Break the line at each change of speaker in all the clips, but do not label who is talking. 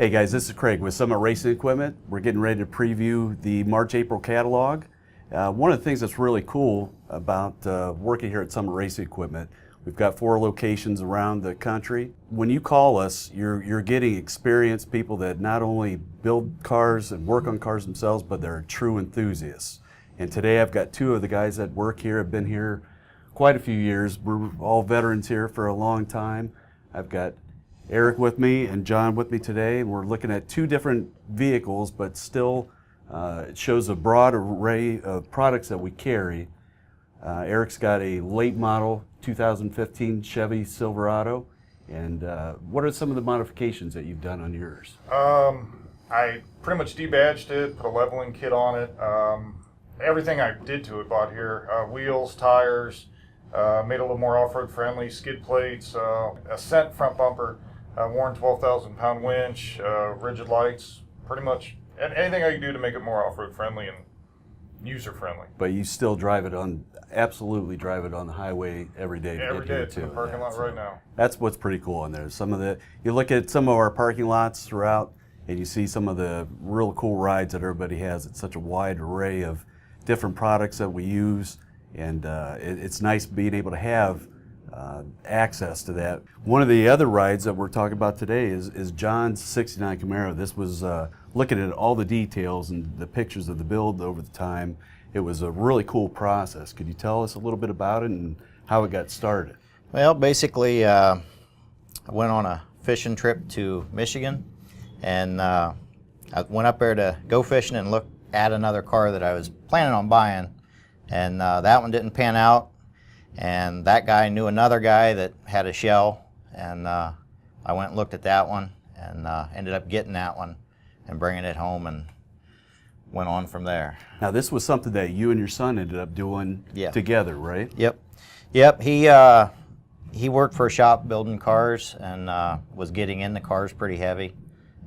Hey guys, this is Craig with Summit Racing Equipment. We're getting ready to preview the March-April catalog. One of the things that's really cool about working here at Summit Racing Equipment, we've got 4 locations around the country. When you call us, you're getting experienced people that not only build cars and work on cars themselves, but they're true enthusiasts. And today I've got 2 of the guys that work here, have been here quite a few years. We're all veterans here for a long time. I've got Eric with me and John with me today. We're looking at 2 different vehicles, but still it shows a broad array of products that we carry. Eric's got a late model 2015 Chevy Silverado. And what are some of the modifications that you've done on yours?
I pretty much debadged it, put a leveling kit on it. Everything I did to it bought here. Wheels, tires, made it a little more off-road friendly, skid plates, Ascent front bumper, worn 12,000 pound winch, rigid lights, pretty much anything I can do to make it more off-road friendly and user friendly.
But you still drive it on, absolutely drive it on the highway every day.
Yeah, every day. It's in the parking lot right now.
That's what's pretty cool on there. Some of the, you look at some of our parking lots throughout and you see some of the real cool rides that everybody has. It's such a wide array of different products that we use, and it's nice being able to have access to that. One of the other rides that we're talking about today is John's 69 Camaro. This was looking at all the details and the pictures of the build over the time. It was a really cool process. Could you tell us a little bit about it and how it got started?
Well, basically, I went on a fishing trip to Michigan, and I went up there to go fishing and look at another car that I was planning on buying, and that one didn't pan out. And that guy knew another guy that had a shell, and I went and looked at that one, and ended up getting that one and bringing it home, and went on from there.
Now this was something that you and your son ended up doing together, right?
Yep. He worked for a shop building cars, and was getting into cars pretty heavy,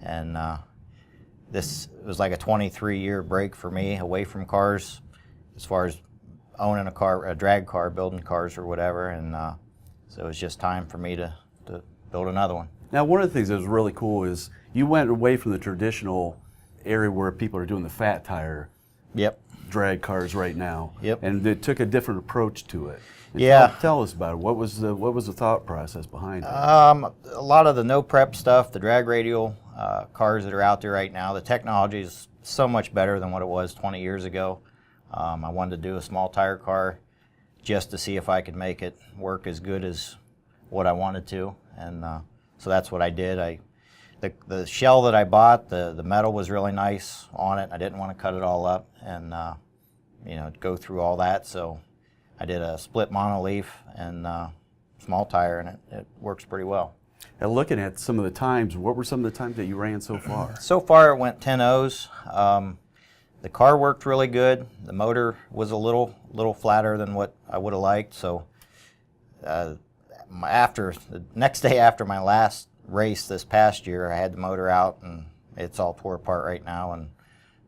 and this was like a 23-year break for me away from cars, as far as owning a car, a drag car, building cars or whatever, and so it was just time for me to build another one.
Now, one of the things that was really cool is you went away from the traditional area where people are doing the fat tire drag cars right now, and it took a different approach to it. And tell us about it. What was the thought process behind it?
A lot of the no prep stuff, the drag radial cars that are out there right now, the technology is so much better than what it was 20 years ago. I wanted to do a small tire car just to see if I could make it work as good as what I wanted to, and so that's what I did. The shell that I bought, the metal was really nice on it. I didn't want to cut it all up and go through all that, so I did a split monoleaf and small tire, and it works pretty well.
And looking at some of the times, what were some of the times that you ran so far?
So far it went 10.0s. The car worked really good. The motor was a little flatter than what I would have liked. So the next day after my last race this past year, I had the motor out, and it's all tore apart right now, and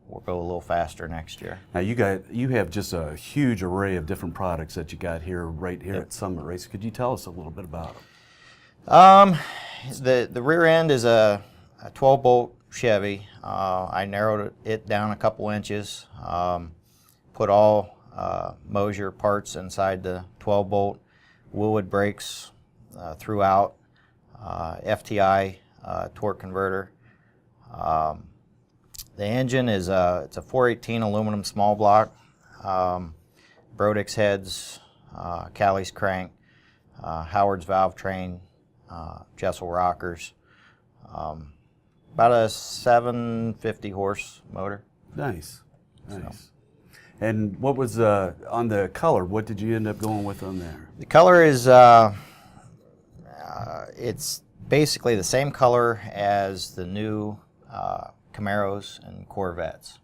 we'll go a little faster next year.
Now you have just a huge array of different products that you got here right here at Summit Racing. Could you tell us a little bit about them?
The rear end is a 12-bolt Chevy. I narrowed it down a couple inches, put all Mosier parts inside the 12-bolt, Willwood brakes throughout, FTI torque converter. The engine is it's a 418 aluminum small block, Brodix heads, Callie's crank, Howard's valve train, Jessel rockers. About a 750 horse motor. Nice.
So. And what was on the color? What did you end up going with on there?
The color is it's basically the same color as the new Camaros and Corvettes.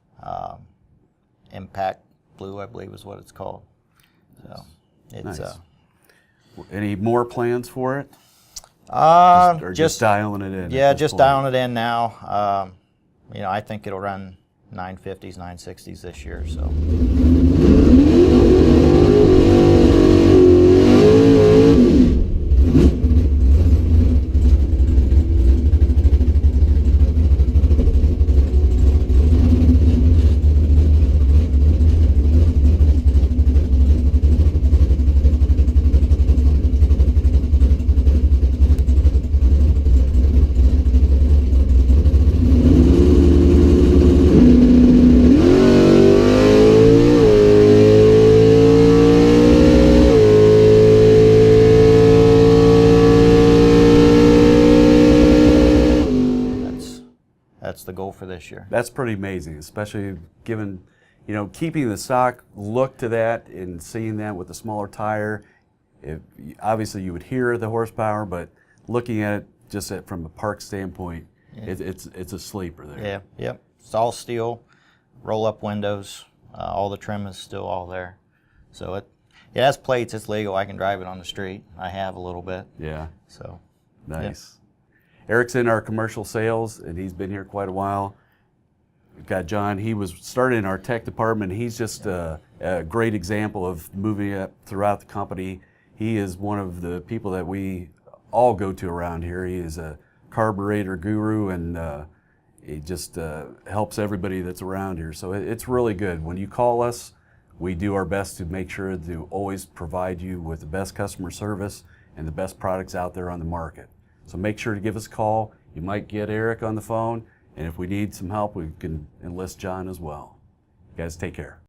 Impact Blue, I believe, is what it's called. So it's
nice. Any more plans for it?
Just
dialing it in.
Yeah, just dialing it in now. I think it'll run 950s, 960s this year. So. That's the goal for this year.
That's pretty amazing, especially given, keeping the stock look to that and seeing that with the smaller tire. Obviously, you would hear the horsepower, but looking at it just from a park standpoint, it's a sleeper there.
Yeah, yep. It's all steel, roll-up windows. All the trim is still all there. So it has plates. It's legal. I can drive it on the street. I have a little bit.
Yeah.
So
nice. Eric's in our commercial sales, and he's been here quite a while. We've got John. He was started in our tech department. He's just a great example of moving up throughout the company. He is one of the people that we all go to around here. He is a carburetor guru, and he just helps everybody that's around here. So it's really good. When you call us, we do our best to make sure to always provide you with the best customer service and the best products out there on the market. So make sure to give us a call. You might get Eric on the phone, and if we need some help, we can enlist John as well. You guys take care.